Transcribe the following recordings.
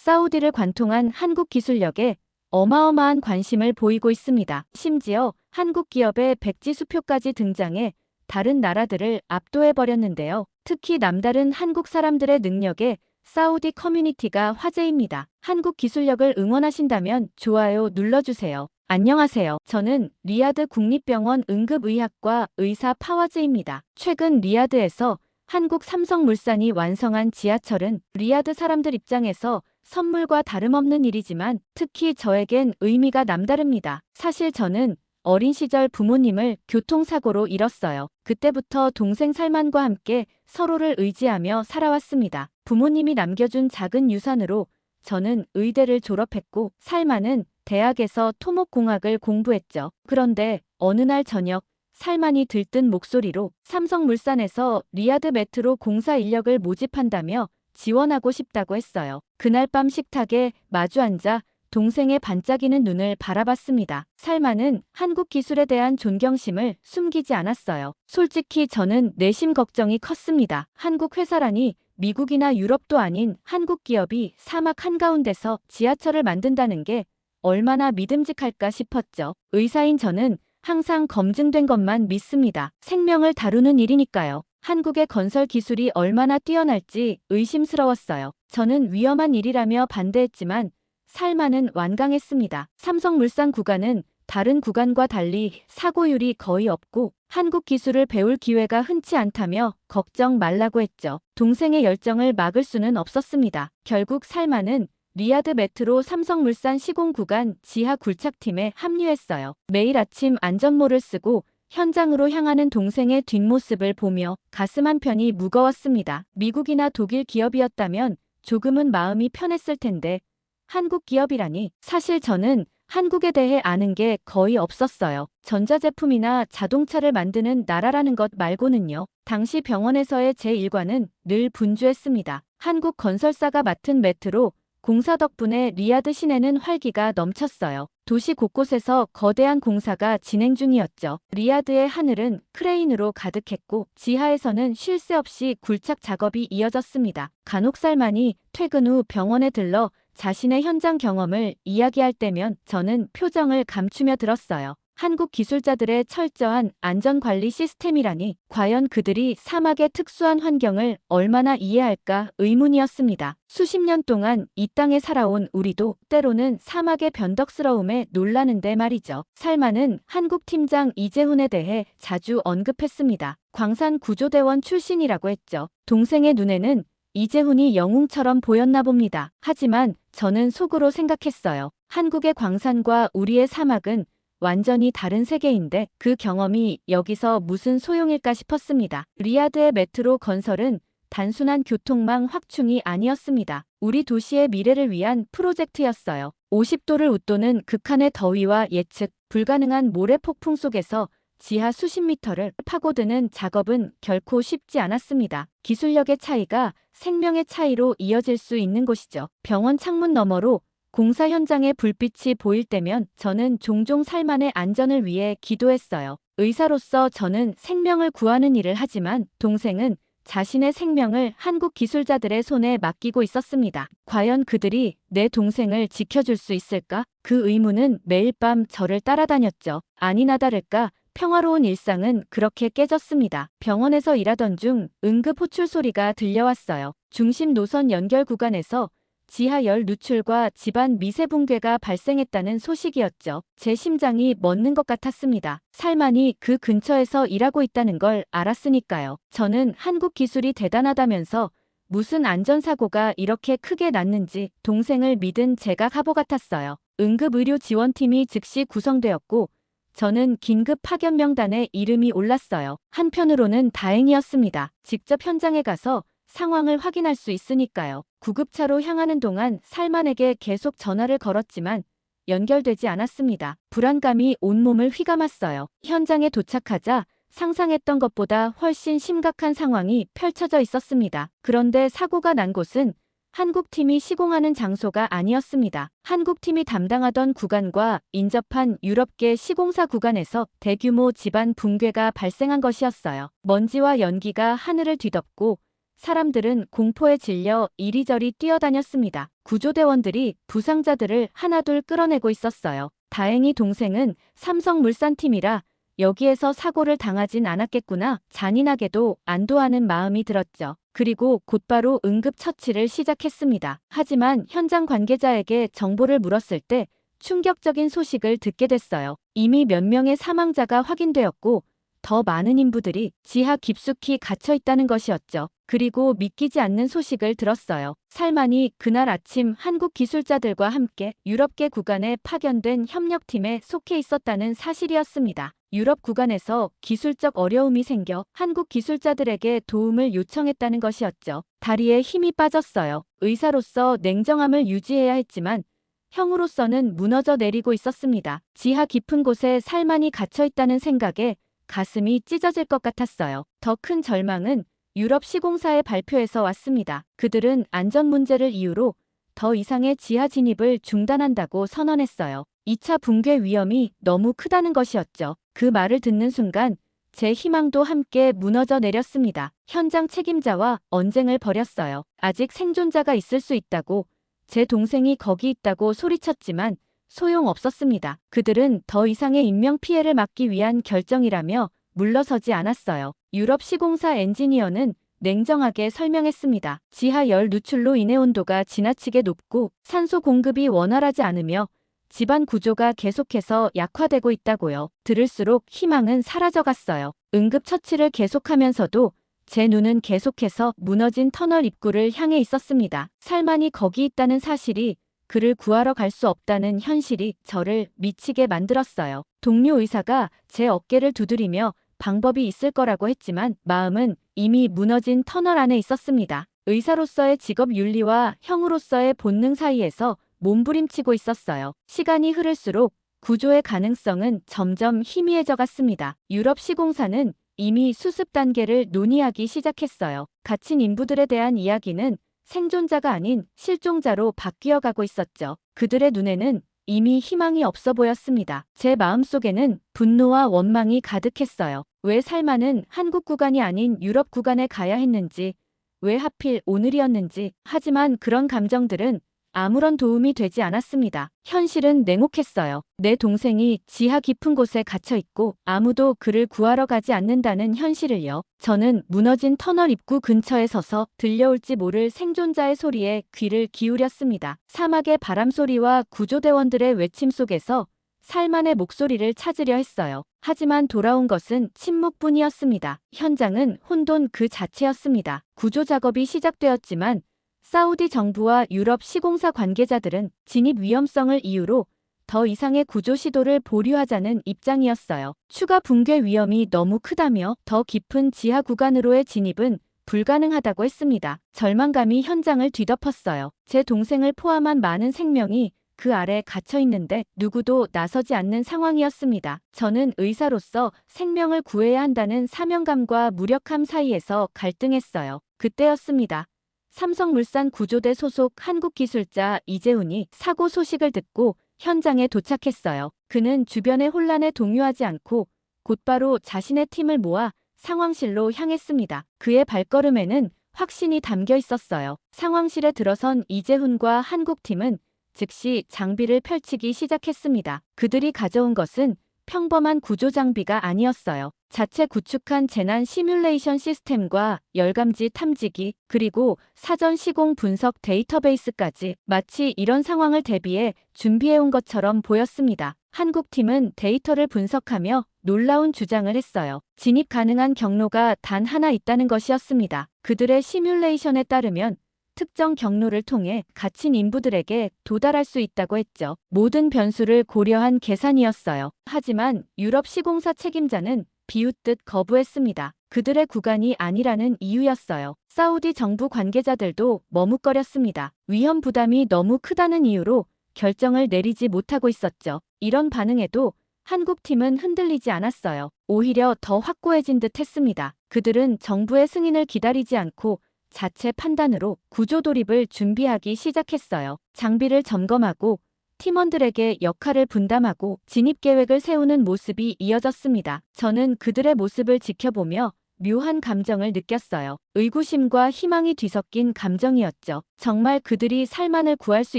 사우디를 관통한 한국 기술력에 어마어마한 관심을 보이고 있습니다. 심지어 한국 기업의 백지 수표까지 등장해 다른 나라들을 압도해버렸는데요. 특히 남다른 한국 사람들의 능력에 사우디 커뮤니티가 화제입니다. 한국 기술력을 응원하신다면 좋아요 눌러주세요. 안녕하세요. 저는 리야드 국립병원 응급의학과 의사 파와즈입니다. 최근 리야드에서 한국 삼성물산이 완성한 지하철은 리야드 사람들 입장에서 선물과 다름없는 일이지만 특히 저에겐 의미가 남다릅니다. 사실 저는 어린 시절 부모님을 교통사고로 잃었어요. 그때부터 동생 살만과 함께 서로를 의지하며 살아왔습니다. 부모님이 남겨준 작은 유산으로 저는 의대를 졸업했고 살만은 대학에서 토목공학을 공부했죠. 그런데 어느 날 저녁 살만이 들뜬 목소리로 삼성물산에서 리야드 메트로 공사 인력을 모집한다며 지원하고 싶다고 했어요. 그날 밤 식탁에 마주 앉아 동생의 반짝이는 눈을 바라봤습니다. 살만은 한국 기술에 대한 존경심을 숨기지 않았어요. 솔직히 저는 내심 걱정이 컸습니다. 한국 회사라니 미국이나 유럽도 아닌 한국 기업이 사막 한가운데서 지하철을 만든다는 게 얼마나 믿음직할까 싶었죠. 의사인 저는 항상 검증된 것만 믿습니다. 생명을 다루는 일이니까요. 한국의 건설 기술이 얼마나 뛰어날지 의심스러웠어요. 저는 위험한 일이라며 반대했지만 살만은 완강했습니다. 삼성물산 구간은 다른 구간과 달리 사고율이 거의 없고 한국 기술을 배울 기회가 흔치 않다며 걱정 말라고 했죠. 동생의 열정을 막을 수는 없었습니다. 결국 살만은 리야드 메트로 삼성물산 시공 구간 지하 굴착팀에 합류했어요. 매일 아침 안전모를 쓰고 현장으로 향하는 동생의 뒷모습을 보며 가슴 한편이 무거웠습니다. 미국이나 독일 기업이었다면 조금은 마음이 편했을 텐데 한국 기업이라니. 사실 저는 한국에 대해 아는 게 거의 없었어요. 전자제품이나 자동차를 만드는 나라라는 것 말고는요. 당시 병원에서의 제 일과는 늘 분주했습니다. 한국 건설사가 맡은 메트로 공사 덕분에 리야드 시내는 활기가 넘쳤어요. 도시 곳곳에서 거대한 공사가 진행 중이었죠. 리야드의 하늘은 크레인으로 가득했고 지하에서는 쉴 새 없이 굴착 작업이 이어졌습니다. 간혹 살만이 퇴근 후 병원에 들러 자신의 현장 경험을 이야기할 때면 저는 표정을 감추며 들었어요. 한국 기술자들의 철저한 안전관리 시스템이라니 과연 그들이 사막의 특수한 환경을 얼마나 이해할까 의문이었습니다. 수십 년 동안 이 땅에 살아온 우리도 때로는 사막의 변덕스러움에 놀라는데 말이죠. 살만은 한국 팀장 이재훈에 대해 자주 언급했습니다. 광산 구조대원 출신이라고 했죠. 동생의 눈에는 이재훈이 영웅처럼 보였나 봅니다. 하지만 저는 속으로 생각했어요. 한국의 광산과 우리의 사막은 완전히 다른 세계인데 그 경험이 여기서 무슨 소용일까 싶었습니다. 리야드의 메트로 건설은 단순한 교통망 확충이 아니었습니다. 우리 도시의 미래를 위한 프로젝트였어요. 50도를 웃도는 극한의 더위와 예측 불가능한 모래 폭풍 속에서 지하 수십 미터를 파고드는 작업은 결코 쉽지 않았습니다. 기술력의 차이가 생명의 차이로 이어질 수 있는 곳이죠. 병원 창문 너머로 공사 현장의 불빛이 보일 때면 저는 종종 살만의 안전을 위해 기도했어요. 의사로서 저는 생명을 구하는 일을 하지만 동생은 자신의 생명을 한국 기술자들의 손에 맡기고 있었습니다. 과연 그들이 내 동생을 지켜줄 수 있을까? 그 의문은 매일 밤 저를 따라다녔죠. 아니나 다를까 평화로운 일상은 그렇게 깨졌습니다. 병원에서 일하던 중 응급 호출 소리가 들려왔어요. 중심 노선 연결 구간에서 지하열 누출과 집안 미세 붕괴가 발생했다는 소식이었죠. 제 심장이 멎는 것 같았습니다. 살만이 그 근처에서 일하고 있다는 걸 알았으니까요. 저는 한국 기술이 대단하다면서 무슨 안전사고가 이렇게 크게 났는지 동생을 믿은 제가 바보 같았어요. 응급의료 지원팀이 즉시 구성되었고 저는 긴급 파견 명단에 이름이 올랐어요. 한편으로는 다행이었습니다. 직접 현장에 가서 상황을 확인할 수 있으니까요. 구급차로 향하는 동안 살만에게 계속 전화를 걸었지만 연결되지 않았습니다. 불안감이 온몸을 휘감았어요. 현장에 도착하자 상상했던 것보다 훨씬 심각한 상황이 펼쳐져 있었습니다. 그런데 사고가 난 곳은 한국팀이 시공하는 장소가 아니었습니다. 한국팀이 담당하던 구간과 인접한 유럽계 시공사 구간에서 대규모 집안 붕괴가 발생한 것이었어요. 먼지와 연기가 하늘을 뒤덮고 사람들은 공포에 질려 이리저리 뛰어다녔습니다. 구조대원들이 부상자들을 하나둘 끌어내고 있었어요. 다행히 동생은 삼성물산팀이라 여기에서 사고를 당하진 않았겠구나. 잔인하게도 안도하는 마음이 들었죠. 그리고 곧바로 응급처치를 시작했습니다. 하지만 현장 관계자에게 정보를 물었을 때 충격적인 소식을 듣게 됐어요. 이미 몇 명의 사망자가 확인되었고 더 많은 인부들이 지하 깊숙이 갇혀 있다는 것이었죠. 그리고 믿기지 않는 소식을 들었어요. 살만이 그날 아침 한국 기술자들과 함께 유럽계 구간에 파견된 협력팀에 속해 있었다는 사실이었습니다. 유럽 구간에서 기술적 어려움이 생겨 한국 기술자들에게 도움을 요청했다는 것이었죠. 다리에 힘이 빠졌어요. 의사로서 냉정함을 유지해야 했지만 형으로서는 무너져 내리고 있었습니다. 지하 깊은 곳에 살만이 갇혀 있다는 생각에 가슴이 찢어질 것 같았어요. 더 큰 절망은 유럽 시공사의 발표에서 왔습니다. 그들은 안전 문제를 이유로 더 이상의 지하 진입을 중단한다고 선언했어요. 2차 붕괴 위험이 너무 크다는 것이었죠. 그 말을 듣는 순간 제 희망도 함께 무너져 내렸습니다. 현장 책임자와 언쟁을 벌였어요. 아직 생존자가 있을 수 있다고, 제 동생이 거기 있다고 소리쳤지만 소용없었습니다. 그들은 더 이상의 인명피해를 막기 위한 결정이라며 물러서지 않았어요. 유럽 시공사 엔지니어는 냉정하게 설명했습니다. 지하 열 누출로 인해 온도가 지나치게 높고 산소 공급이 원활하지 않으며 집안 구조가 계속해서 약화되고 있다고요. 들을수록 희망은 사라져갔어요. 응급처치를 계속하면서도 제 눈은 계속해서 무너진 터널 입구를 향해 있었습니다. 살만이 거기 있다는 사실이, 그를 구하러 갈 수 없다는 현실이 저를 미치게 만들었어요. 동료 의사가 제 어깨를 두드리며 방법이 있을 거라고 했지만 마음은 이미 무너진 터널 안에 있었습니다. 의사로서의 직업 윤리와 형으로서의 본능 사이에서 몸부림치고 있었어요. 시간이 흐를수록 구조의 가능성은 점점 희미해져 갔습니다. 유럽 시공사는 이미 수습 단계를 논의하기 시작했어요. 갇힌 인부들에 대한 이야기는 생존자가 아닌 실종자로 바뀌어 가고 있었죠. 그들의 눈에는 이미 희망이 없어 보였습니다. 제 마음속에는 분노와 원망이 가득했어요. 왜 살만은 한국 구간이 아닌 유럽 구간에 가야 했는지, 왜 하필 오늘이었는지. 하지만 그런 감정들은 아무런 도움이 되지 않았습니다. 현실은 냉혹했어요. 내 동생이 지하 깊은 곳에 갇혀 있고 아무도 그를 구하러 가지 않는다는 현실을요. 저는 무너진 터널 입구 근처에 서서 들려올지 모를 생존자의 소리에 귀를 기울였습니다. 사막의 바람 소리와 구조대원들의 외침 속에서 살만의 목소리를 찾으려 했어요. 하지만 돌아온 것은 침묵뿐이었습니다. 현장은 혼돈 그 자체였습니다. 구조 작업이 시작되었지만 사우디 정부와 유럽 시공사 관계자들은 진입 위험성을 이유로 더 이상의 구조 시도를 보류하자는 입장이었어요. 추가 붕괴 위험이 너무 크다며 더 깊은 지하 구간으로의 진입은 불가능하다고 했습니다. 절망감이 현장을 뒤덮었어요. 제 동생을 포함한 많은 생명이 그 아래 갇혀 있는데 누구도 나서지 않는 상황이었습니다. 저는 의사로서 생명을 구해야 한다는 사명감과 무력함 사이에서 갈등했어요. 그때였습니다. 삼성물산 구조대 소속 한국 기술자 이재훈이 사고 소식을 듣고 현장에 도착했어요. 그는 주변의 혼란에 동요하지 않고 곧바로 자신의 팀을 모아 상황실로 향했습니다. 그의 발걸음에는 확신이 담겨 있었어요. 상황실에 들어선 이재훈과 한국팀은 즉시 장비를 펼치기 시작했습니다. 그들이 가져온 것은 평범한 구조 장비가 아니었어요. 자체 구축한 재난 시뮬레이션 시스템과 열감지 탐지기, 그리고 사전 시공 분석 데이터베이스까지. 마치 이런 상황을 대비해 준비해온 것처럼 보였습니다. 한국팀은 데이터를 분석하며 놀라운 주장을 했어요. 진입 가능한 경로가 단 하나 있다는 것이었습니다. 그들의 시뮬레이션에 따르면 특정 경로를 통해 갇힌 인부들에게 도달할 수 있다고 했죠. 모든 변수를 고려한 계산이었어요. 하지만 유럽 시공사 책임자는 비웃듯 거부했습니다. 그들의 구간이 아니라는 이유였어요. 사우디 정부 관계자들도 머뭇거렸습니다. 위험 부담이 너무 크다는 이유로 결정을 내리지 못하고 있었죠. 이런 반응에도 한국팀은 흔들리지 않았어요. 오히려 더 확고해진 듯 했습니다. 그들은 정부의 승인을 기다리지 않고 자체 판단으로 구조 돌입을 준비하기 시작했어요. 장비를 점검하고 팀원들에게 역할을 분담하고 진입 계획을 세우는 모습이 이어졌습니다. 저는 그들의 모습을 지켜보며 묘한 감정을 느꼈어요. 의구심과 희망이 뒤섞인 감정이었죠. 정말 그들이 살만을 구할 수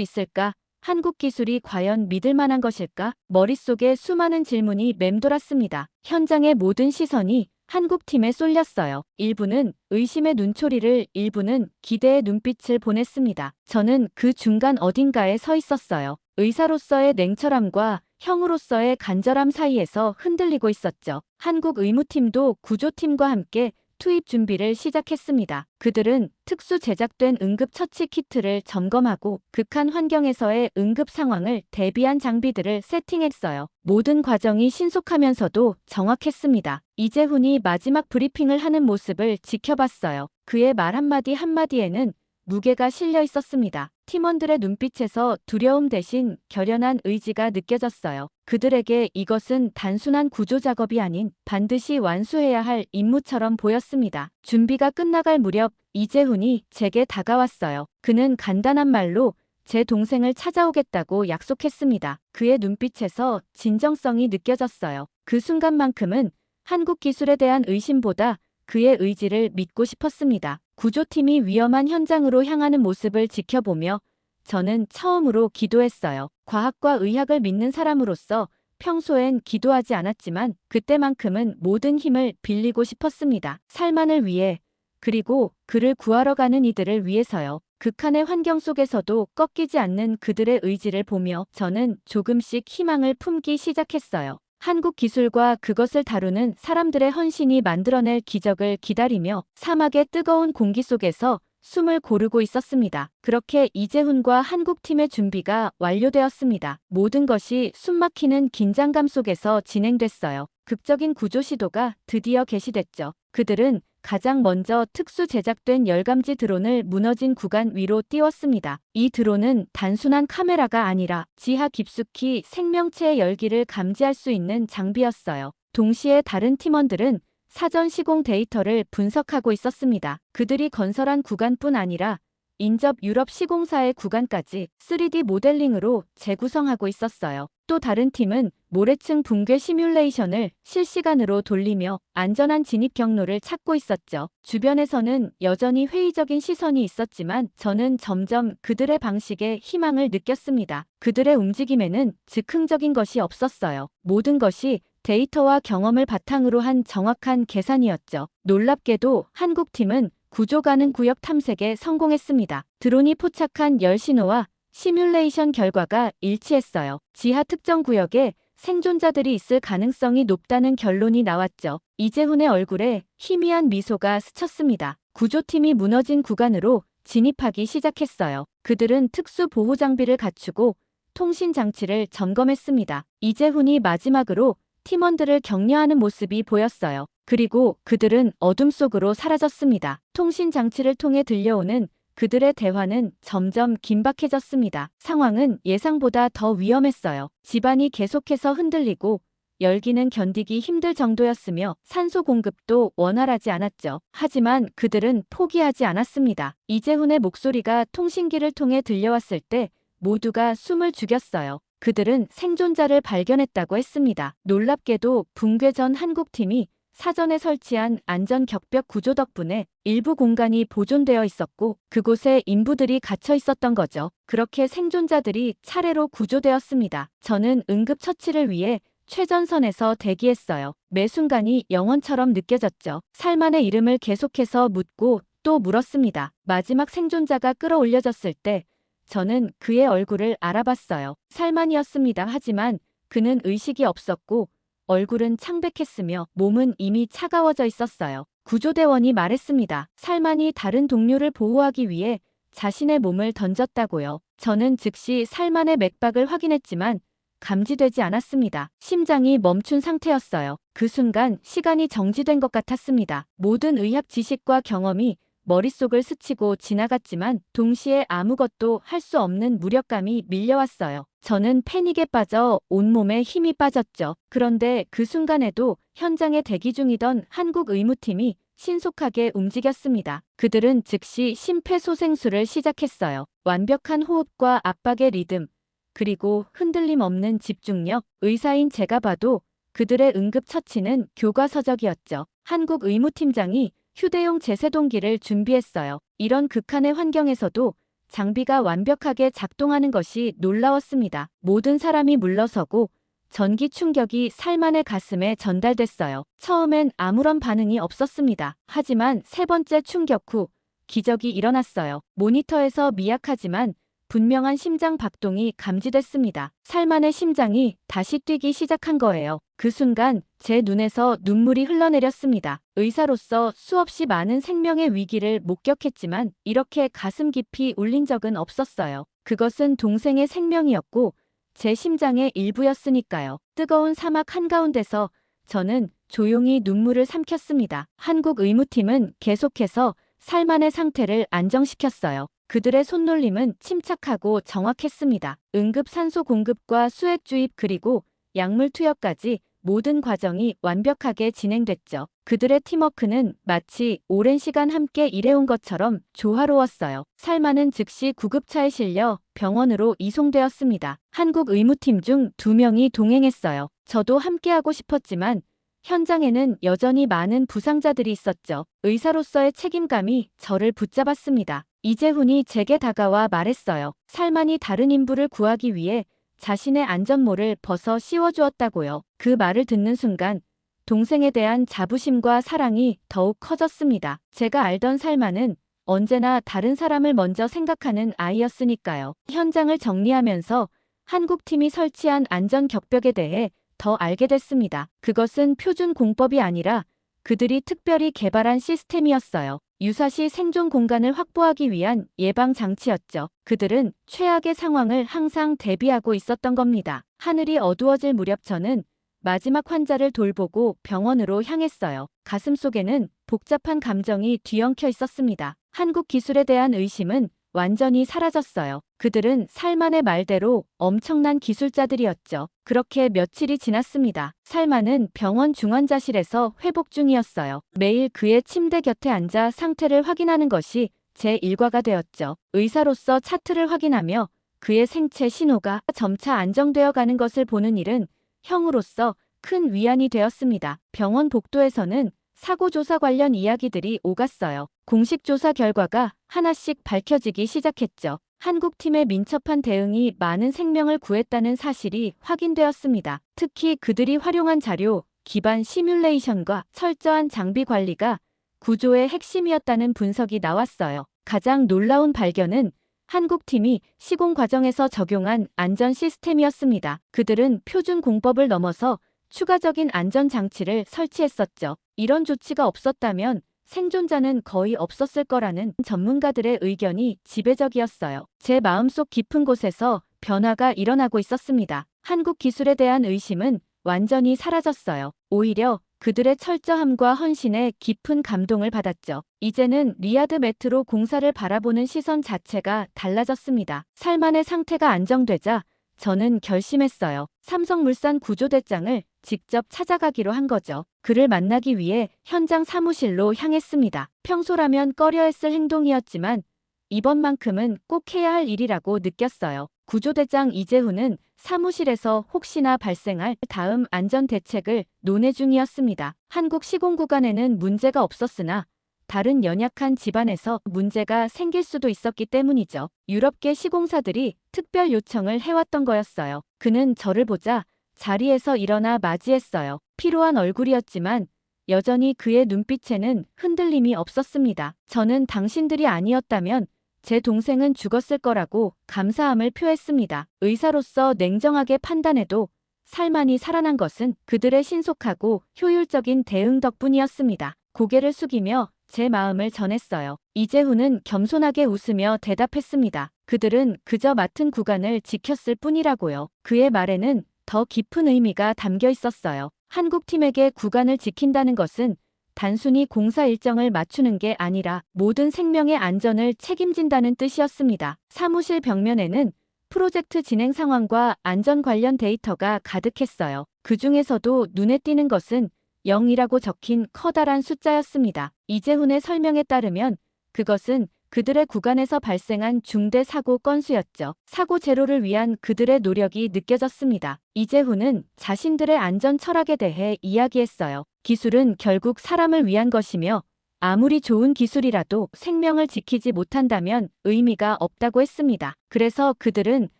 있을까? 한국 기술이 과연 믿을 만한 것일까? 머릿속에 수많은 질문이 맴돌았습니다. 현장의 모든 시선이 한국팀에 쏠렸어요. 일부는 의심의 눈초리를, 일부는 기대의 눈빛을 보냈습니다. 저는 그 중간 어딘가에 서 있었어요. 의사로서의 냉철함과 형으로서의 간절함 사이에서 흔들리고 있었죠. 한국 의무팀도 구조팀과 함께 투입 준비를 시작했습니다. 그들은 특수 제작된 응급처치 키트를 점검하고 극한 환경에서의 응급 상황을 대비한 장비들을 세팅했어요. 모든 과정이 신속하면서도 정확했습니다. 이재훈이 마지막 브리핑을 하는 모습을 지켜봤어요. 그의 말 한마디 한마디에는 무게가 실려 있었습니다. 팀원들의 눈빛에서 두려움 대신 결연한 의지가 느껴졌어요. 그들에게 이것은 단순한 구조 작업이 아닌 반드시 완수해야 할 임무처럼 보였습니다. 준비가 끝나갈 무렵 이재훈이 제게 다가왔어요. 그는 간단한 말로 제 동생을 찾아오겠다고 약속했습니다. 그의 눈빛에서 진정성이 느껴졌어요. 그 순간만큼은 한국 기술에 대한 의심보다 그의 의지를 믿고 싶었습니다. 구조팀이 위험한 현장으로 향하는 모습을 지켜보며 저는 처음으로 기도했어요. 과학과 의학을 믿는 사람으로서 평소엔 기도하지 않았지만 그때만큼은 모든 힘을 빌리고 싶었습니다. 살만을 위해, 그리고 그를 구하러 가는 이들을 위해서요. 극한의 환경 속에서도 꺾이지 않는 그들의 의지를 보며 저는 조금씩 희망을 품기 시작했어요. 한국 기술과 그것을 다루는 사람들의 헌신이 만들어낼 기적을 기다리며 사막의 뜨거운 공기 속에서 숨을 고르고 있었습니다. 그렇게 이재훈과 한국팀의 준비가 완료되었습니다. 모든 것이 숨막히는 긴장감 속에서 진행됐어요. 극적인 구조 시도가 드디어 개시됐죠. 그들은 가장 먼저 특수 제작된 열감지 드론을 무너진 구간 위로 띄웠습니다. 이 드론은 단순한 카메라가 아니라 지하 깊숙이 생명체의 열기를 감지할 수 있는 장비였어요. 동시에 다른 팀원들은 사전 시공 데이터를 분석하고 있었습니다. 그들이 건설한 구간뿐 아니라 인접 유럽 시공사의 구간까지 3D 모델링으로 재구성하고 있었어요. 또 다른 팀은 모래층 붕괴 시뮬레이션을 실시간으로 돌리며 안전한 진입 경로를 찾고 있었죠. 주변에서는 여전히 회의적인 시선이 있었지만 저는 점점 그들의 방식에 희망을 느꼈습니다. 그들의 움직임에는 즉흥적인 것이 없었어요. 모든 것이 데이터와 경험을 바탕으로 한 정확한 계산이었죠. 놀랍게도 한국팀은 구조 가능 구역 탐색에 성공했습니다. 드론이 포착한 열 신호와 시뮬레이션 결과가 일치했어요. 지하 특정 구역에 생존자들이 있을 가능성이 높다는 결론이 나왔죠. 이재훈의 얼굴에 희미한 미소가 스쳤습니다. 구조팀이 무너진 구간으로 진입하기 시작했어요. 그들은 특수 보호 장비를 갖추고 통신 장치를 점검했습니다. 이재훈이 마지막으로 팀원들을 격려하는 모습이 보였어요. 그리고 그들은 어둠 속으로 사라졌습니다. 통신 장치를 통해 들려오는 그들의 대화는 점점 긴박해졌습니다. 상황은 예상보다 더 위험했어요. 집안이 계속해서 흔들리고 열기는 견디기 힘들 정도였으며 산소 공급도 원활하지 않았죠. 하지만 그들은 포기하지 않았습니다. 이재훈의 목소리가 통신기를 통해 들려왔을 때 모두가 숨을 죽였어요. 그들은 생존자를 발견했다고 했습니다. 놀랍게도 붕괴 전 한국팀이 사전에 설치한 안전 격벽 구조 덕분에 일부 공간이 보존되어 있었고 그곳에 인부들이 갇혀 있었던 거죠. 그렇게 생존자들이 차례로 구조되었습니다. 저는 응급처치를 위해 최전선에서 대기했어요. 매 순간이 영원처럼 느껴졌죠. 살만의 이름을 계속해서 묻고 또 물었습니다. 마지막 생존자가 끌어올려졌을 때 저는 그의 얼굴을 알아봤어요. 살만이었습니다. 하지만 그는 의식이 없었고 얼굴은 창백했으며 몸은 이미 차가워져 있었어요. 구조대원이 말했습니다. 살만이 다른 동료를 보호하기 위해 자신의 몸을 던졌다고요. 저는 즉시 살만의 맥박을 확인했지만 감지되지 않았습니다. 심장이 멈춘 상태였어요. 그 순간 시간이 정지된 것 같았습니다. 모든 의학 지식과 경험이 머릿속을 스치고 지나갔지만 동시에 아무것도 할 수 없는 무력감이 밀려왔어요. 저는 패닉에 빠져 온몸에 힘이 빠졌죠. 그런데 그 순간에도 현장에 대기 중이던 한국 의무팀이 신속하게 움직였습니다. 그들은 즉시 심폐소생술을 시작했어요. 완벽한 호흡과 압박의 리듬, 그리고 흔들림 없는 집중력, 의사인 제가 봐도 그들의 응급처치는 교과서적이었죠. 한국 의무팀장이 휴대용 제세동기를 준비했어요. 이런 극한의 환경에서도 장비가 완벽하게 작동하는 것이 놀라웠습니다. 모든 사람이 물러서고 전기 충격이 살만의 가슴에 전달됐어요. 처음엔 아무런 반응이 없었습니다. 하지만 세 번째 충격 후 기적이 일어났어요. 모니터에서 미약하지만 분명한 심장 박동이 감지됐습니다. 살만의 심장이 다시 뛰기 시작한 거예요. 그 순간 제 눈에서 눈물이 흘러내렸습니다. 의사로서 수없이 많은 생명의 위기를 목격했지만 이렇게 가슴 깊이 울린 적은 없었어요. 그것은 동생의 생명이었고 제 심장의 일부였으니까요. 뜨거운 사막 한가운데서 저는 조용히 눈물을 삼켰습니다. 한국 의무팀은 계속해서 살만의 상태를 안정시켰어요. 그들의 손놀림은 침착하고 정확했습니다. 응급 산소 공급과 수액 주입 그리고 약물 투여까지 모든 과정이 완벽하게 진행됐죠. 그들의 팀워크는 마치 오랜 시간 함께 일해온 것처럼 조화로웠어요. 살만은 즉시 구급차에 실려 병원으로 이송되었습니다. 한국 의무팀 중 2명이 동행했어요. 저도 함께하고 싶었지만 현장에는 여전히 많은 부상자들이 있었죠. 의사로서의 책임감이 저를 붙잡았습니다. 이재훈이 제게 다가와 말했어요. 살만이 다른 인부를 구하기 위해 자신의 안전모를 벗어 씌워주었다고요. 그 말을 듣는 순간 동생에 대한 자부심과 사랑이 더욱 커졌습니다. 제가 알던 살만은 언제나 다른 사람을 먼저 생각하는 아이였으니까요. 현장을 정리하면서 한국팀이 설치한 안전격벽에 대해 더 알게 됐습니다. 그것은 표준 공법이 아니라 그들이 특별히 개발한 시스템이었어요. 유사시 생존 공간을 확보하기 위한 예방 장치였죠. 그들은 최악의 상황을 항상 대비하고 있었던 겁니다. 하늘이 어두워질 무렵 저는 마지막 환자를 돌보고 병원으로 향했어요. 가슴속에는 복잡한 감정이 뒤엉켜 있었습니다. 한국 기술에 대한 의심은 완전히 사라졌어요. 그들은 살만의 말대로 엄청난 기술자들이었죠. 그렇게 며칠이 지났습니다. 살만은 병원 중환자실에서 회복 중이었어요. 매일 그의 침대 곁에 앉아 상태를 확인하는 것이 제 일과가 되었죠. 의사로서 차트를 확인하며 그의 생체 신호가 점차 안정되어 가는 것을 보는 일은 형으로서 큰 위안이 되었습니다. 병원 복도에서는 사고조사 관련 이야기들이 오갔어요. 공식 조사 결과가 하나씩 밝혀지기 시작했죠. 한국팀의 민첩한 대응이 많은 생명을 구했다는 사실이 확인되었습니다. 특히 그들이 활용한 자료, 기반 시뮬레이션과 철저한 장비 관리가 구조의 핵심이었다는 분석이 나왔어요. 가장 놀라운 발견은 한국팀이 시공 과정에서 적용한 안전 시스템이었습니다. 그들은 표준 공법을 넘어서 추가적인 안전장치를 설치했었죠. 이런 조치가 없었다면 생존자는 거의 없었을 거라는 전문가들의 의견이 지배적이었어요. 제 마음속 깊은 곳에서 변화가 일어나고 있었습니다. 한국 기술에 대한 의심은 완전히 사라졌어요. 오히려 그들의 철저함과 헌신에 깊은 감동을 받았죠. 이제는 리야드 메트로 공사를 바라보는 시선 자체가 달라졌습니다. 살만의 상태가 안정되자 저는 결심했어요. 삼성물산 구조대장을 직접 찾아가기로 한 거죠. 그를 만나기 위해 현장 사무실로 향했습니다. 평소라면 꺼려했을 행동이었지만 이번만큼은 꼭 해야 할 일이라고 느꼈어요. 구조대장 이재훈은 사무실에서 혹시나 발생할 다음 안전 대책을 논의 중이었습니다. 한국 시공 구간에는 문제가 없었으나 다른 연약한 집안에서 문제가 생길 수도 있었기 때문이죠. 유럽계 시공사들이 특별 요청을 해왔던 거였어요. 그는 저를 보자 자리에서 일어나 맞이했어요. 피로한 얼굴이었지만 여전히 그의 눈빛에는 흔들림이 없었습니다. 저는 당신들이 아니었다면 제 동생은 죽었을 거라고 감사함을 표했습니다. 의사로서 냉정하게 판단해도 살만이 살아난 것은 그들의 신속하고 효율적인 대응 덕분이었습니다. 고개를 숙이며 제 마음을 전했어요. 이재훈은 겸손하게 웃으며 대답했습니다. 그들은 그저 맡은 구간을 지켰을 뿐이라고요. 그의 말에는 더 깊은 의미가 담겨 있었어요. 한국팀에게 구간을 지킨다는 것은 단순히 공사 일정을 맞추는 게 아니라 모든 생명의 안전을 책임진다는 뜻이었습니다. 사무실 벽면에는 프로젝트 진행 상황과 안전 관련 데이터가 가득했어요. 그 중에서도 눈에 띄는 것은 0이라고 적힌 커다란 숫자였습니다. 이재훈의 설명에 따르면 그것은 그들의 구간에서 발생한 중대 사고 건수였죠. 사고 제로를 위한 그들의 노력이 느껴졌습니다. 이재훈은 자신들의 안전 철학에 대해 이야기했어요. 기술은 결국 사람을 위한 것이며 아무리 좋은 기술이라도 생명을 지키지 못한다면 의미가 없다고 했습니다. 그래서 그들은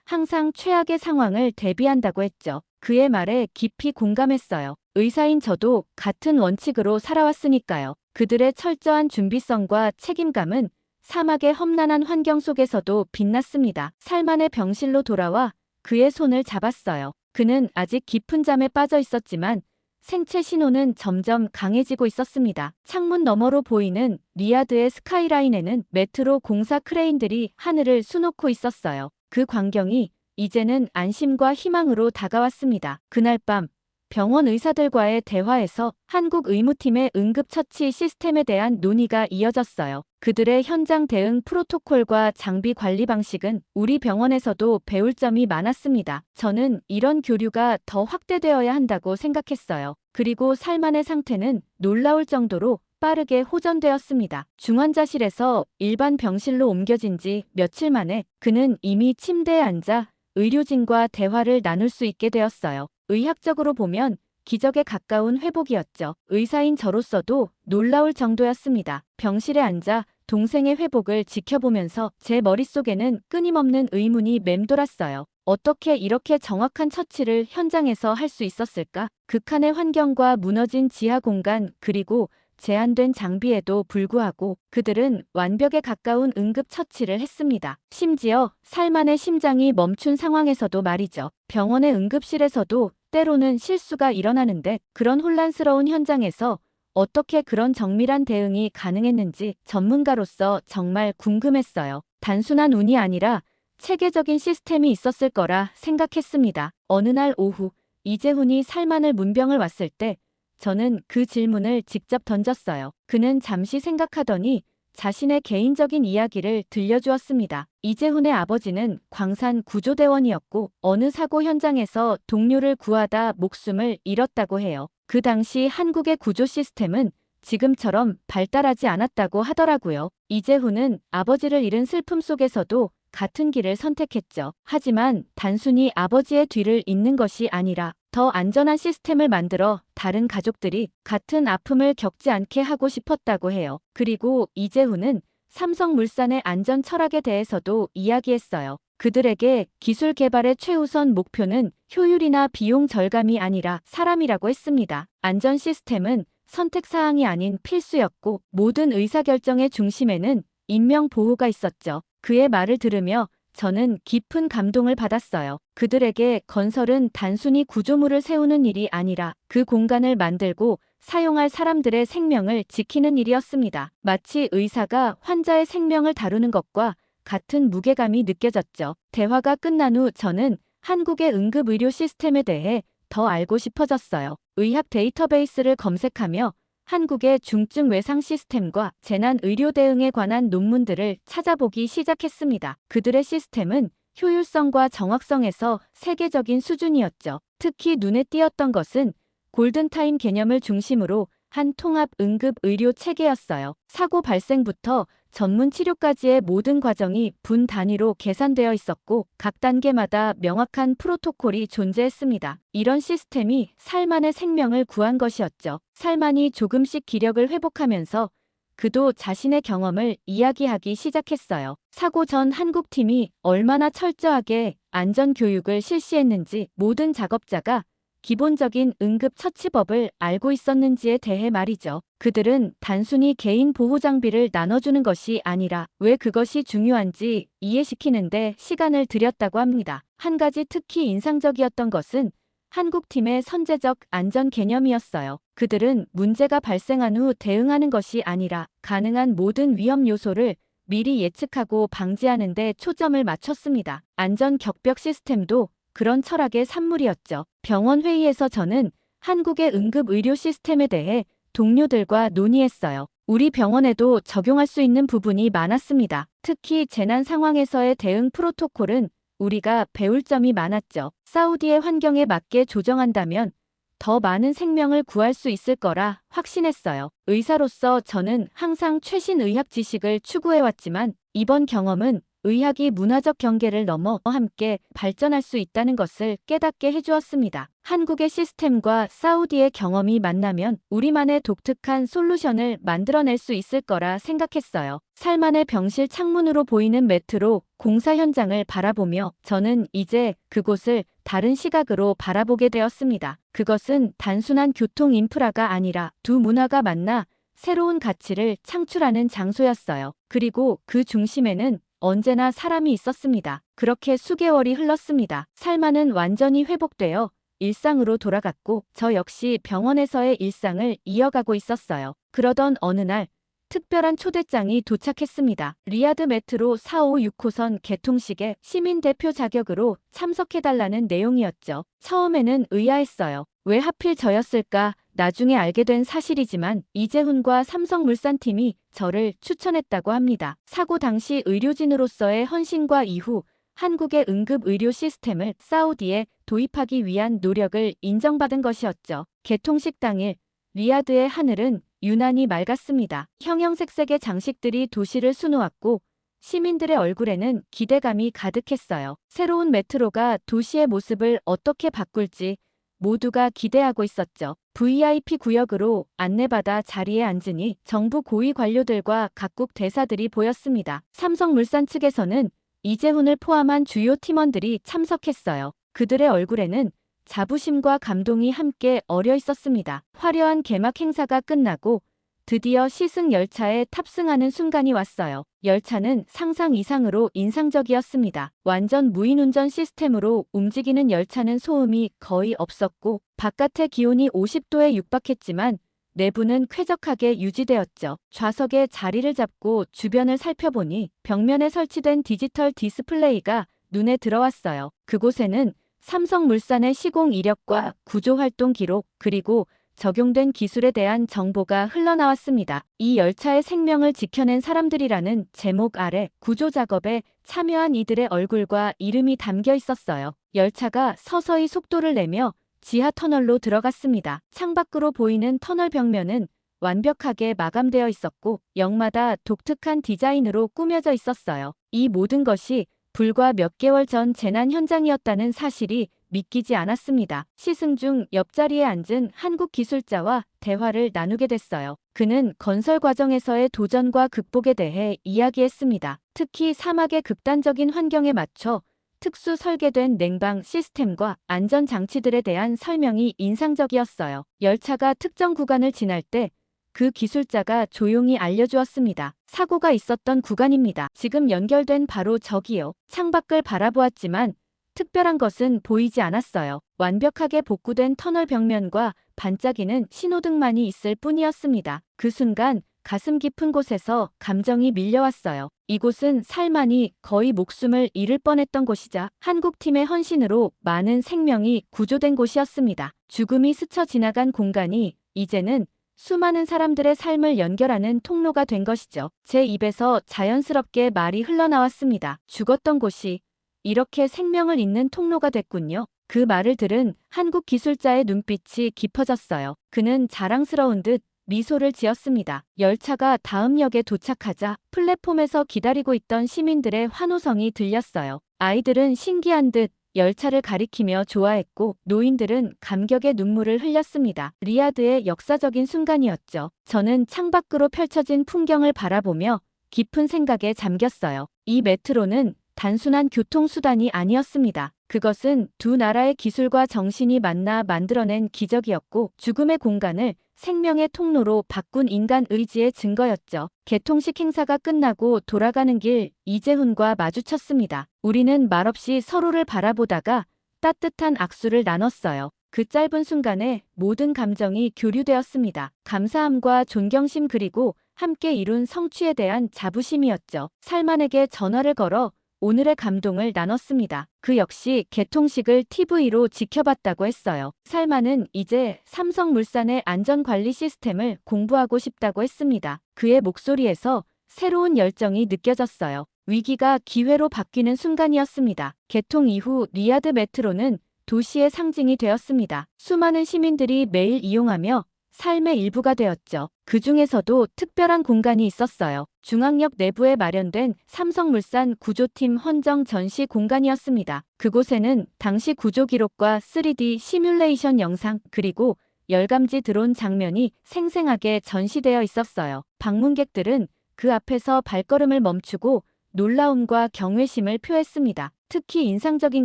항상 최악의 상황을 대비한다고 했죠. 그의 말에 깊이 공감했어요. 의사인 저도 같은 원칙으로 살아왔으니까요. 그들의 철저한 준비성과 책임감은 사막의 험난한 환경 속에서도 빛났습니다. 살만의 병실로 돌아와 그의 손을 잡았어요. 그는 아직 깊은 잠에 빠져 있었지만 생체 신호는 점점 강해지고 있었습니다. 창문 너머로 보이는 리야드의 스카이라인에는 메트로 공사 크레인들이 하늘을 수놓고 있었어요. 그 광경이 이제는 안심과 희망으로 다가왔습니다. 그날 밤 병원 의사들과의 대화에서 한국 의무팀의 응급처치 시스템에 대한 논의가 이어졌어요. 그들의 현장 대응 프로토콜과 장비 관리 방식은 우리 병원에서도 배울 점이 많았습니다. 저는 이런 교류가 더 확대되어야 한다고 생각했어요. 그리고 살만의 상태는 놀라울 정도로 빠르게 호전되었습니다. 중환자실에서 일반 병실로 옮겨진 지 며칠 만에 그는 이미 침대에 앉아 의료진과 대화를 나눌 수 있게 되었어요. 의학적으로 보면 기적에 가까운 회복이었죠. 의사인 저로서도 놀라울 정도였습니다. 병실에 앉아 동생의 회복을 지켜보면서 제 머릿속에는 끊임없는 의문이 맴돌았어요. 어떻게 이렇게 정확한 처치를 현장에서 할 수 있었을까? 극한의 환경과 무너진 지하 공간 그리고 제한된 장비에도 불구하고 그들은 완벽에 가까운 응급 처치를 했습니다. 심지어 살만의 심장이 멈춘 상황에서도 말이죠. 병원의 응급실에서도 때로는 실수가 일어나는데 그런 혼란스러운 현장에서 어떻게 그런 정밀한 대응이 가능했는지 전문가로서 정말 궁금했어요. 단순한 운이 아니라 체계적인 시스템이 있었을 거라 생각했습니다. 어느 날 오후 이재훈이 살만을 문병을 왔을 때 저는 그 질문을 직접 던졌어요. 그는 잠시 생각하더니 자신의 개인적인 이야기를 들려주었습니다. 이재훈의 아버지는 광산 구조대원이었고 어느 사고 현장에서 동료를 구하다 목숨을 잃었다고 해요. 그 당시 한국의 구조 시스템은 지금처럼 발달하지 않았다고 하더라고요. 이재훈은 아버지를 잃은 슬픔 속에서도 같은 길을 선택했죠. 하지만 단순히 아버지의 뒤를 잇는 것이 아니라 더 안전한 시스템을 만들어 다른 가족들이 같은 아픔을 겪지 않게 하고 싶었다고 해요. 그리고 이재훈은 삼성물산의 안전 철학에 대해서도 이야기했어요. 그들에게 기술 개발의 최우선 목표는 효율이나 비용 절감이 아니라 사람이라고 했습니다. 안전 시스템은 선택사항이 아닌 필수였고 모든 의사결정의 중심에는 인명보호가 있었죠. 그의 말을 들으며 저는 깊은 감동을 받았어요. 그들에게 건설은 단순히 구조물을 세우는 일이 아니라 그 공간을 만들고 사용할 사람들의 생명을 지키는 일이었습니다. 마치 의사가 환자의 생명을 다루는 것과 같은 무게감이 느껴졌죠. 대화가 끝난 후 저는 한국의 응급의료 시스템에 대해 더 알고 싶어졌어요. 의학 데이터베이스를 검색하며 한국의 중증 외상 시스템과 재난 의료 대응에 관한 논문들을 찾아보기 시작했습니다. 그들의 시스템은 효율성과 정확성에서 세계적인 수준이었죠. 특히 눈에 띄었던 것은 골든타임 개념을 중심으로 한 통합 응급 의료 체계였어요. 사고 발생부터 전문 치료까지의 모든 과정이 분 단위로 계산되어 있었고 각 단계마다 명확한 프로토콜이 존재했습니다. 이런 시스템이 살만의 생명을 구한 것이었죠. 살만이 조금씩 기력을 회복하면서 그도 자신의 경험을 이야기하기 시작했어요. 사고 전 한국팀이 얼마나 철저하게 안전교육을 실시했는지 모든 작업자가 기본적인 응급처치법을 알고 있었는지에 대해 말이죠. 그들은 단순히 개인 보호장비를 나눠주는 것이 아니라 왜 그것이 중요한지 이해시키는데 시간을 들였다고 합니다. 한 가지 특히 인상적이었던 것은 한국팀의 선제적 안전 개념이었어요. 그들은 문제가 발생한 후 대응하는 것이 아니라 가능한 모든 위험 요소를 미리 예측하고 방지하는 데 초점을 맞췄습니다. 안전 격벽 시스템도 그런 철학의 산물이었죠. 병원 회의에서 저는 한국의 응급의료 시스템에 대해 동료들과 논의했어요. 우리 병원에도 적용할 수 있는 부분이 많았습니다. 특히 재난 상황에서의 대응 프로토콜은 우리가 배울 점이 많았죠. 사우디의 환경에 맞게 조정한다면 더 많은 생명을 구할 수 있을 거라 확신했어요. 의사로서 저는 항상 최신 의학 지식을 추구해왔지만 이번 경험은 의학이 문화적 경계를 넘어 함께 발전할 수 있다는 것을 깨닫게 해주었습니다. 한국의 시스템과 사우디의 경험이 만나면 우리만의 독특한 솔루션을 만들어낼 수 있을 거라 생각했어요. 살만의 병실 창문으로 보이는 메트로 공사 현장을 바라보며 저는 이제 그곳을 다른 시각으로 바라보게 되었습니다. 그것은 단순한 교통 인프라가 아니라 두 문화가 만나 새로운 가치를 창출하는 장소였어요. 그리고 그 중심에는 언제나 사람이 있었습니다. 그렇게 수개월이 흘렀습니다. 살만은 완전히 회복되어 일상으로 돌아갔고 저 역시 병원에서의 일상을 이어가고 있었어요. 그러던 어느 날 특별한 초대장이 도착했습니다. 리야드 메트로 456호선 개통식에 시민 대표 자격으로 참석해달라는 내용이었죠. 처음에는 의아했어요. 왜 하필 저였을까? 나중에 알게 된 사실이지만 이재훈과 삼성물산팀이 저를 추천했다고 합니다. 사고 당시 의료진으로서의 헌신과 이후 한국의 응급의료 시스템을 사우디에 도입하기 위한 노력을 인정받은 것이었죠. 개통식 당일 리야드의 하늘은 유난히 맑았습니다. 형형색색의 장식들이 도시를 수놓았고 시민들의 얼굴에는 기대감이 가득했어요. 새로운 메트로가 도시의 모습을 어떻게 바꿀지 모두가 기대하고 있었죠. VIP 구역으로 안내받아 자리에 앉으니 정부 고위 관료들과 각국 대사들이 보였습니다. 삼성물산 측에서는 이재훈을 포함한 주요 팀원들이 참석했어요. 그들의 얼굴에는 자부심과 감동이 함께 어려 있었습니다. 화려한 개막 행사가 끝나고 드디어 시승 열차에 탑승하는 순간이 왔어요. 열차는 상상 이상으로 인상적이었습니다. 완전 무인운전 시스템으로 움직이는 열차는 소음이 거의 없었고 바깥의 기온이 50도에 육박했지만 내부는 쾌적하게 유지되었죠. 좌석에 자리를 잡고 주변을 살펴보니 벽면에 설치된 디지털 디스플레이가 눈에 들어왔어요. 그곳에는 삼성물산의 시공 이력과 구조활동 기록 그리고 적용된 기술에 대한 정보가 흘러나왔습니다. 이 열차의 생명을 지켜낸 사람들이라는 제목 아래 구조작업에 참여한 이들의 얼굴과 이름이 담겨 있었어요. 열차가 서서히 속도를 내며 지하 터널로 들어갔습니다. 창밖으로 보이는 터널 벽면은 완벽하게 마감되어 있었고 역마다 독특한 디자인으로 꾸며져 있었어요. 이 모든 것이 불과 몇 개월 전 재난 현장이었다는 사실이 믿기지 않았습니다. 시승 중 옆자리에 앉은 한국 기술자와 대화를 나누게 됐어요. 그는 건설 과정에서의 도전과 극복에 대해 이야기했습니다. 특히 사막의 극단적인 환경에 맞춰 특수 설계된 냉방 시스템과 안전 장치들에 대한 설명이 인상적이었어요. 열차가 특정 구간을 지날 때 그 기술자가 조용히 알려주었습니다. 사고가 있었던 구간입니다. 지금 연결된 바로 저기요. 창밖을 바라보았지만 특별한 것은 보이지 않았어요. 완벽하게 복구된 터널 벽면과 반짝이는 신호등만이 있을 뿐이었습니다. 그 순간 가슴 깊은 곳에서 감정이 밀려왔어요. 이곳은 살만이 거의 목숨을 잃을 뻔했던 곳이자 한국팀의 헌신으로 많은 생명이 구조된 곳이었습니다. 죽음이 스쳐 지나간 공간이 이제는 수많은 사람들의 삶을 연결하는 통로가 된 것이죠. 제 입에서 자연스럽게 말이 흘러나왔습니다. 죽었던 곳이 이렇게 생명을 잇는 통로가 됐군요. 그 말을 들은 한국 기술자의 눈빛이 깊어졌어요. 그는 자랑스러운 듯 미소를 지었습니다. 열차가 다음 역에 도착하자 플랫폼에서 기다리고 있던 시민들의 환호성이 들렸어요. 아이들은 신기한 듯 열차를 가리키며 좋아했고 노인들은 감격의 눈물을 흘렸습니다. 리야드의 역사적인 순간이었죠. 저는 창밖으로 펼쳐진 풍경을 바라보며 깊은 생각에 잠겼어요. 이 메트로는 단순한 교통수단이 아니었습니다. 그것은 두 나라의 기술과 정신이 만나 만들어낸 기적이었고 죽음의 공간을 생명의 통로로 바꾼 인간 의지의 증거였죠. 개통식 행사가 끝나고 돌아가는 길 이재훈과 마주쳤습니다. 우리는 말없이 서로를 바라보다가 따뜻한 악수를 나눴어요. 그 짧은 순간에 모든 감정이 교류되었습니다. 감사함과 존경심 그리고 함께 이룬 성취에 대한 자부심이었죠. 살만에게 전화를 걸어 오늘의 감동을 나눴습니다. 그 역시 개통식을 TV로 지켜봤다고 했어요. 살만은 이제 삼성물산의 안전관리 시스템을 공부하고 싶다고 했습니다. 그의 목소리에서 새로운 열정이 느껴졌어요. 위기가 기회로 바뀌는 순간이었습니다. 개통 이후 리야드 메트로는 도시의 상징이 되었습니다. 수많은 시민들이 매일 이용하며 삶의 일부가 되었죠. 그 중에서도 특별한 공간이 있었어요. 중앙역 내부에 마련된 삼성물산 구조팀 헌정 전시 공간이었습니다. 그곳에는 당시 구조 기록과 3D 시뮬레이션 영상 그리고 열감지 드론 장면이 생생하게 전시되어 있었어요. 방문객들은 그 앞에서 발걸음을 멈추고 놀라움과 경외심을 표했습니다. 특히 인상적인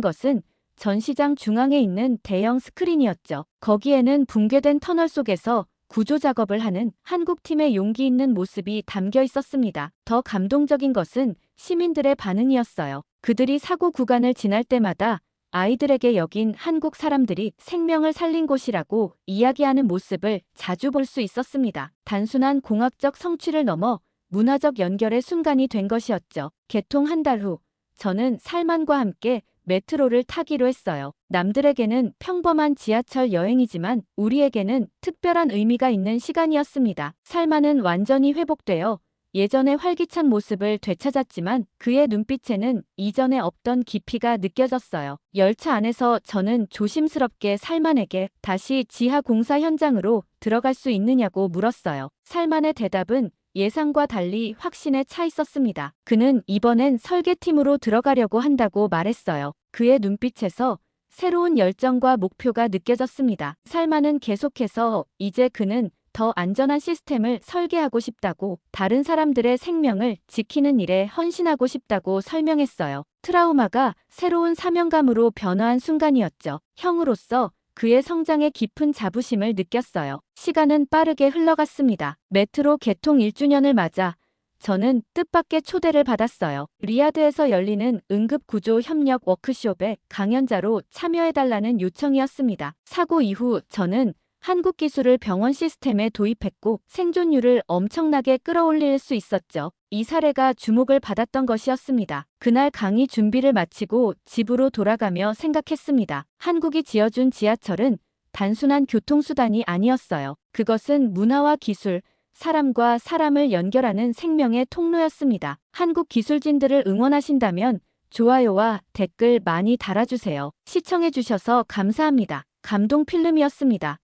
것은 전시장 중앙에 있는 대형 스크린이었죠. 거기에는 붕괴된 터널 속에서 구조 작업을 하는 한국팀의 용기 있는 모습이 담겨 있었습니다. 더 감동적인 것은 시민들의 반응이었어요. 그들이 사고 구간을 지날 때마다 아이들에게 여긴 한국 사람들이 생명을 살린 곳이라고 이야기하는 모습을 자주 볼 수 있었습니다. 단순한 공학적 성취를 넘어 문화적 연결의 순간이 된 것이었죠. 개통 한 달 후, 저는 살만과 함께 메트로를 타기로 했어요. 남들에게는 평범한 지하철 여행이지만 우리에게는 특별한 의미가 있는 시간이었습니다. 살만은 완전히 회복되어 예전의 활기찬 모습을 되찾았지만 그의 눈빛에는 이전에 없던 깊이가 느껴졌어요. 열차 안에서 저는 조심스럽게 살만에게 다시 지하 공사 현장으로 들어갈 수 있느냐고 물었어요. 살만의 대답은 예상과 달리 확신에 차 있었습니다. 그는 이번엔 설계팀으로 들어가려고 한다고 말했어요. 그의 눈빛에서 새로운 열정과 목표가 느껴졌습니다. 살만은 계속해서 이제 그는 더 안전한 시스템을 설계하고 싶다고, 다른 사람들의 생명을 지키는 일에 헌신하고 싶다고 설명했어요. 트라우마가 새로운 사명감으로 변화한 순간이었죠. 형으로서 그의 성장에 깊은 자부심을 느꼈어요. 시간은 빠르게 흘러갔습니다. 메트로 개통 1주년을 맞아 저는 뜻밖의 초대를 받았어요. 리야드에서 열리는 응급구조 협력 워크숍에 강연자로 참여해달라는 요청이었습니다. 사고 이후 저는 한국 기술을 병원 시스템에 도입했고 생존율을 엄청나게 끌어올릴 수 있었죠. 이 사례가 주목을 받았던 것이었습니다. 그날 강의 준비를 마치고 집으로 돌아가며 생각했습니다. 한국이 지어준 지하철은 단순한 교통수단이 아니었어요. 그것은 문화와 기술, 사람과 사람을 연결하는 생명의 통로였습니다. 한국 기술진들을 응원하신다면 좋아요와 댓글 많이 달아주세요. 시청해주셔서 감사합니다. 감동 필름이었습니다.